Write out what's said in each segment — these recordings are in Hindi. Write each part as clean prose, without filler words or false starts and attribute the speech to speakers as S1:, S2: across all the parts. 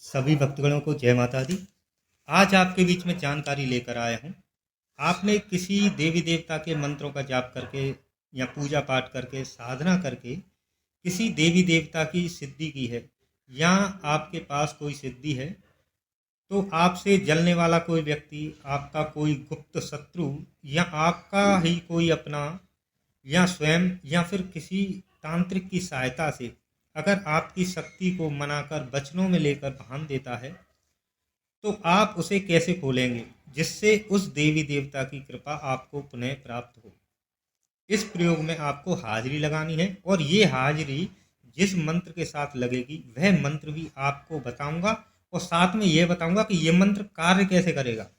S1: सभी भक्तगणों को जय माता दी। आज आपके बीच में जानकारी लेकर आया हूँ। आपने किसी देवी देवता के मंत्रों का जाप करके या पूजा पाठ करके साधना करके किसी देवी देवता की सिद्धि की है या आपके पास कोई सिद्धि है, तो आपसे जलने वाला कोई व्यक्ति, आपका कोई गुप्त शत्रु या आपका ही कोई अपना या स्वयं या फिर किसी तांत्रिक की सहायता से अगर आपकी शक्ति को मनाकर वचनों में लेकर भान देता है, तो आप उसे कैसे खोलेंगे जिससे उस देवी देवता की कृपा आपको पुनः प्राप्त हो। इस प्रयोग में आपको हाजिरी लगानी है और ये हाजिरी जिस मंत्र के साथ लगेगी वह मंत्र भी आपको बताऊंगा और साथ में यह बताऊंगा कि यह मंत्र कार्य कैसे करेगा।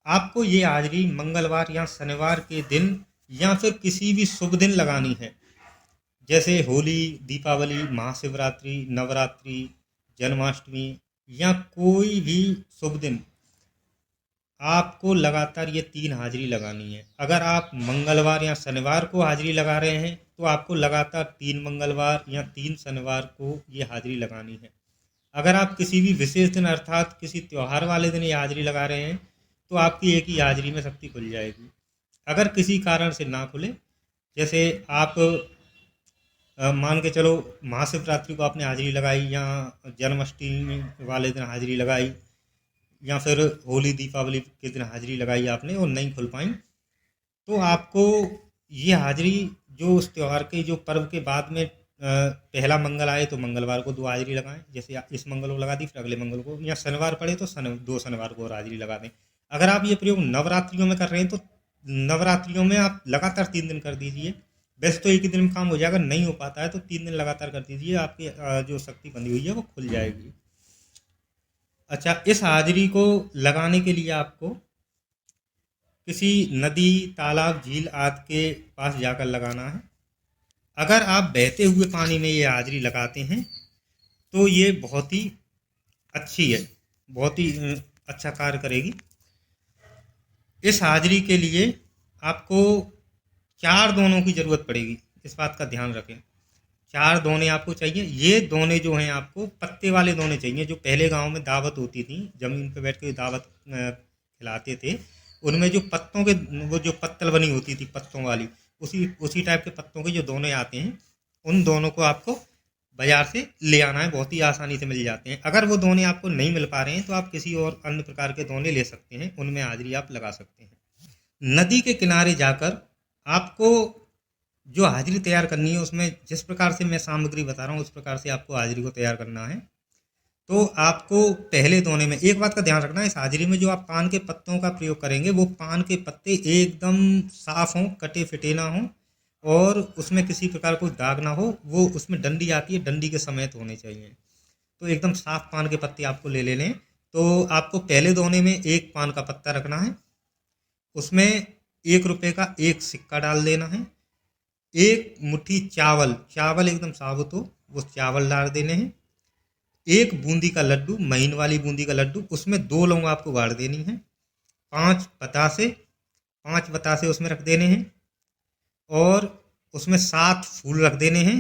S1: आपको ये हाजिरी मंगलवार या शनिवार के दिन या फिर किसी भी शुभ दिन लगानी है, जैसे होली, दीपावली, महाशिवरात्रि, नवरात्रि, जन्माष्टमी या कोई भी शुभ दिन आपको लगातार ये 3 हाजिरी लगानी है। अगर आप मंगलवार या शनिवार को हाजिरी लगा रहे हैं तो आपको लगातार 3 मंगलवार या 3 शनिवार को ये हाजिरी लगानी है। अगर आप किसी भी विशेष दिन अर्थात किसी त्यौहार वाले दिन ये हाजिरी लगा रहे हैं तो आपकी एक ही हाजिरी में शक्ति खुल जाएगी। अगर किसी कारण से ना खुले, जैसे आप मान के चलो महाशिवरात्रि को आपने हाजिरी लगाई या जन्माष्टमी वाले दिन हाजिरी लगाई या फिर होली दीपावली के दिन हाजिरी लगाई आपने और नहीं खुल पाई, तो आपको ये हाजिरी जो उस त्यौहार के जो पर्व के बाद में पहला मंगल आए तो मंगलवार को 2 हाजिरी लगाएं, जैसे इस मंगल को लगा दी फिर अगले मंगल को, या शनिवार पड़े तो 2 शनिवार को और हाजिरी लगा दें। अगर आप ये प्रयोग नवरात्रियों में कर रहे हैं तो नवरात्रियों में आप लगातार 3 दिन कर दीजिए। वैसे तो एक ही दिन में काम हो जाएगा, नहीं हो पाता है तो 3 दिन लगातार कर दीजिए, आपकी जो शक्ति बंधी हुई है वो खुल जाएगी। अच्छा, इस हाजिरी को लगाने के लिए आपको किसी नदी, तालाब, झील आदि के पास जाकर लगाना है। अगर आप बहते हुए पानी में ये हाजिरी लगाते हैं तो ये बहुत ही अच्छी है, बहुत ही अच्छा कार्य करेगी। इस हाजिरी के लिए आपको 4 दोनों की ज़रूरत पड़ेगी, इस बात का ध्यान रखें। 4 दोने आपको चाहिए। ये दोने जो हैं आपको पत्ते वाले दोने चाहिए, जो पहले गांव में दावत होती थी, ज़मीन पे बैठ के दावत खिलाते थे, उनमें जो पत्तों के वो जो पत्तल बनी होती थी पत्तों वाली, उसी उसी टाइप के पत्तों के जो दोने आते हैं, उन दोनों को आपको बाजार से ले आना है, बहुत ही आसानी से मिल जाते हैं। अगर वो दोने आपको नहीं मिल पा रहे हैं तो आप किसी और अन्य प्रकार के दोने ले सकते हैं, उनमें हाजिरी आप लगा सकते हैं। नदी के किनारे जाकर आपको जो हाजिरी तैयार करनी है उसमें जिस प्रकार से मैं सामग्री बता रहा हूँ उस प्रकार से आपको हाजिरी को तैयार करना है। तो आपको पहले दोने में एक बात का ध्यान रखना है, इस हाजिरी में जो आप पान के पत्तों का प्रयोग करेंगे वो पान के पत्ते एकदम साफ हों, कटे फिटे ना हों और उसमें किसी प्रकार कोई दाग ना हो। वो उसमें डंडी आती है, डंडी के समेत होने चाहिए। तो एकदम साफ पान के पत्ते आपको ले लेने। तो आपको पहले दोने में एक पान का पत्ता रखना है, उसमें 1 रुपये का एक सिक्का डाल देना है। एक मुट्ठी चावल, चावल एकदम साबुत हो वो चावल डाल देने हैं। एक बूंदी का लड्डू, महीन वाली बूंदी का लड्डू, उसमें 2 लौंग आपको गाड़ देनी है। 5 बतासे, 5 बतासे उसमें रख देने हैं और उसमें 7 फूल रख देने हैं।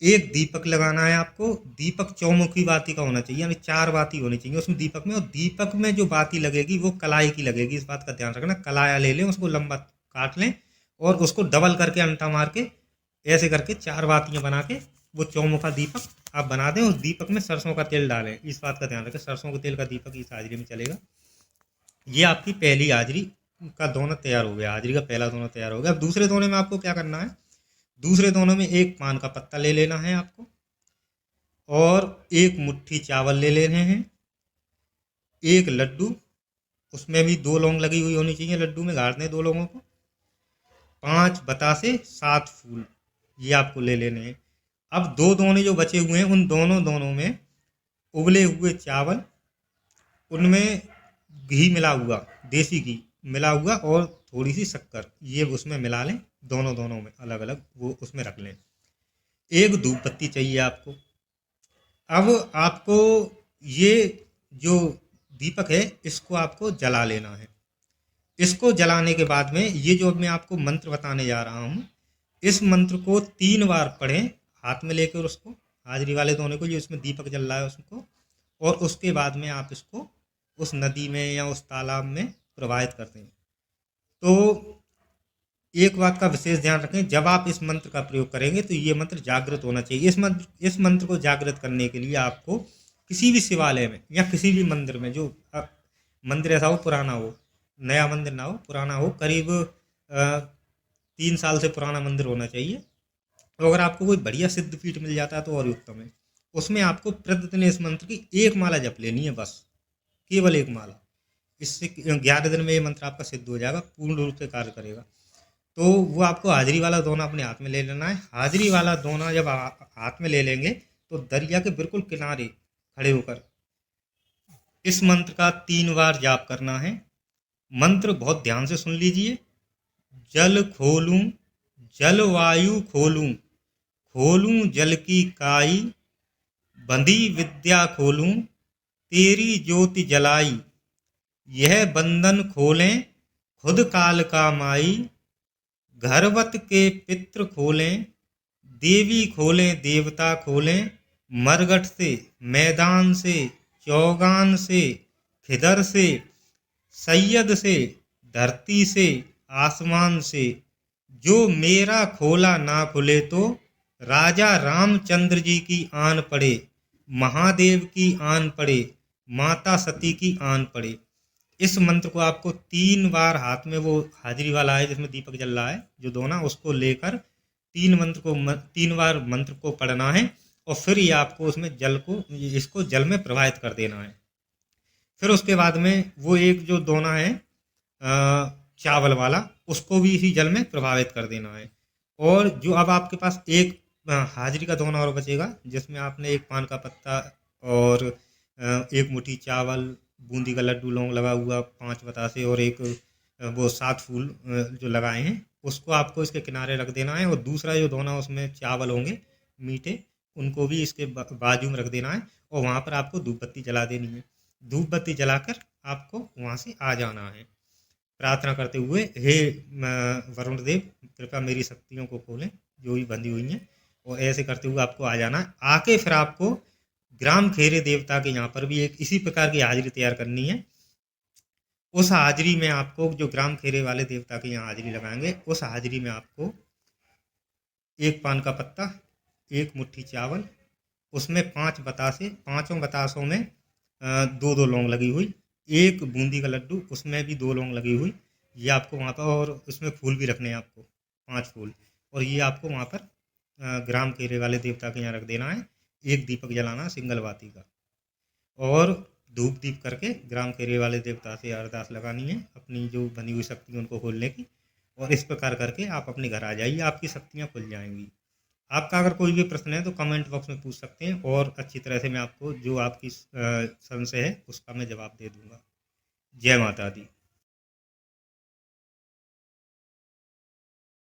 S1: एक दीपक लगाना है आपको। दीपक चौमुखी बाती का होना चाहिए, यानी 4 बाती होनी चाहिए उसमें दीपक में, और दीपक में जो बाती लगेगी वो कलाई की लगेगी, इस बात का ध्यान रखना। कलाया ले लें, उसको लंबा काट लें और उसको डबल करके अंटा मार के ऐसे करके 4 बातियां बना के वो चौमुखा दीपक आप बना दें। उस दीपक में सरसों का तेल डालें, इस बात का ध्यान रखें, सरसों के तेल का दीपक इस हाजिरी में चलेगा। ये आपकी पहली हाजिरी का दोना तैयार हो गया, हाजिरी का पहला दोना तैयार हो गया। अब दूसरे दोने में आपको क्या करना है, दूसरे दोनों में एक पान का पत्ता ले लेना है आपको और एक मुट्ठी चावल ले लेने हैं। एक लड्डू, उसमें भी 2 लौंग लगी हुई होनी चाहिए, लड्डू में गाड़ दें 2 लोगों को। 5 बतासे, 7 फूल, ये आपको ले लेने हैं। अब 2 दोने जो बचे हुए हैं उन दोनों में उबले हुए चावल, उनमें घी मिला हुआ, देसी घी मिला हुआ और थोड़ी सी शक्कर, ये उसमें मिला लें। दोनों में अलग अलग वो उसमें रख लें। एक धूप बत्ती चाहिए आपको। अब आपको ये जो दीपक है इसको आपको जला लेना है। इसको जलाने के बाद में ये जो मैं आपको मंत्र बताने जा रहा हूँ, इस मंत्र को 3 बार पढ़ें, हाथ में लेकर उसको हाजिरी वाले दोने को, जो इसमें दीपक जल रहा है उसको, और उसके बाद में आप इसको उस नदी में या उस तालाब में प्रवाहित करते हैं। तो एक बात का विशेष ध्यान रखें, जब आप इस मंत्र का प्रयोग करेंगे तो ये मंत्र जागृत होना चाहिए। इस मंत्र को जागृत करने के लिए आपको किसी भी शिवालय में या किसी भी मंदिर में, जो मंदिर ऐसा हो पुराना हो, नया मंदिर ना हो, पुराना हो, करीब 3 साल से पुराना मंदिर होना चाहिए। तो अगर आपको कोई बढ़िया सिद्ध पीठ मिल जाता है तो और ही उत्तम है। उसमें आपको प्रतिदिन इस मंत्र की एक माला जप लेनी है, बस केवल एक माला। इससे 11 दिन में ये मंत्र आपका सिद्ध हो जाएगा, पूर्ण रूप से कार्य करेगा। तो वो आपको हाजिरी वाला दोना अपने हाथ में ले लेना है। हाजिरी वाला दोना जब हाथ में ले लेंगे तो दरिया के बिल्कुल किनारे खड़े होकर इस मंत्र का 3 बार जाप करना है। मंत्र बहुत ध्यान से सुन लीजिए। जल खोलूं, जल वायु खोलूं, खोलूं जल की काई, बंधी विद्या खोलूं, तेरी ज्योति जलाई, यह बंधन खोलें खुद काल का माई, घरवत के पितृ खोलें, देवी खोलें देवता खोलें, मरगट से, मैदान से, चौगान से, खिदर से, सैयद से, धरती से, आसमान से, जो मेरा खोला ना खुले तो राजा रामचंद्र जी की आन पड़े, महादेव की आन पड़े, माता सती की आन पड़े। इस मंत्र को आपको 3 बार हाथ में, वो हाजिरी वाला है जिसमें दीपक जल रहा है जो दोना, उसको लेकर 3 बार मंत्र को पढ़ना है, और फिर ये आपको उसमें इसको जल में प्रवाहित कर देना है। फिर उसके बाद में वो एक जो दोना है चावल वाला, उसको भी इसी जल में प्रभावित कर देना है। और जो अब आपके पास एक हाजिरी का दोना और बचेगा, जिसमें आपने एक पान का पत्ता और एक मुट्ठी चावल, बूंदी का लड्डू, लौंग लगा हुआ, 5 बतासे और एक वो 7 फूल जो लगाए हैं, उसको आपको इसके किनारे रख देना है। और दूसरा जो दोना उसमें चावल होंगे मीठे, उनको भी इसके बाजू में रख देना है, और वहाँ पर आपको धूप बत्ती जला देनी है। धूप बत्ती जलाकर आपको वहाँ से आ जाना है, प्रार्थना करते हुए, हे वरुण देव कृपया मेरी शक्तियों को खोलें जो भी बंधी हुई हैं, और ऐसे करते हुए आपको आ जाना है। आके फिर आपको ग्राम खेरे देवता के यहाँ पर भी एक इसी प्रकार की हाजिरी तैयार करनी है। उस हाजिरी में आपको, जो ग्राम खेरे वाले देवता के यहाँ हाजिरी लगाएंगे, उस हाजिरी में आपको एक पान का पत्ता, एक मुट्ठी चावल, उसमें 5 बतासे, 5 बतासों में 2-2 लौंग लगी हुई, एक बूंदी का लड्डू, उसमें भी 2 लौंग लगी हुई, ये आपको वहाँ पर, और उसमें फूल भी रखने हैं आपको 5 फूल, और ये आपको वहाँ पर ग्राम खेरे वाले देवता के यहाँ रख देना है। एक दीपक जलाना सिंगल बाती का, और धूप दीप करके ग्राम खेरे वाले देवता से अरदास लगानी है अपनी जो बनी हुई शक्ति उनको खोलने की। और इस प्रकार करके आप अपने घर आ जाइए, आपकी शक्तियाँ खुल जाएंगी। आपका अगर कोई भी प्रश्न है तो कमेंट बॉक्स में पूछ सकते हैं, और अच्छी तरह से मैं आपको जो आपकी संशय है उसका मैं जवाब दे दूंगा। जय माता दी।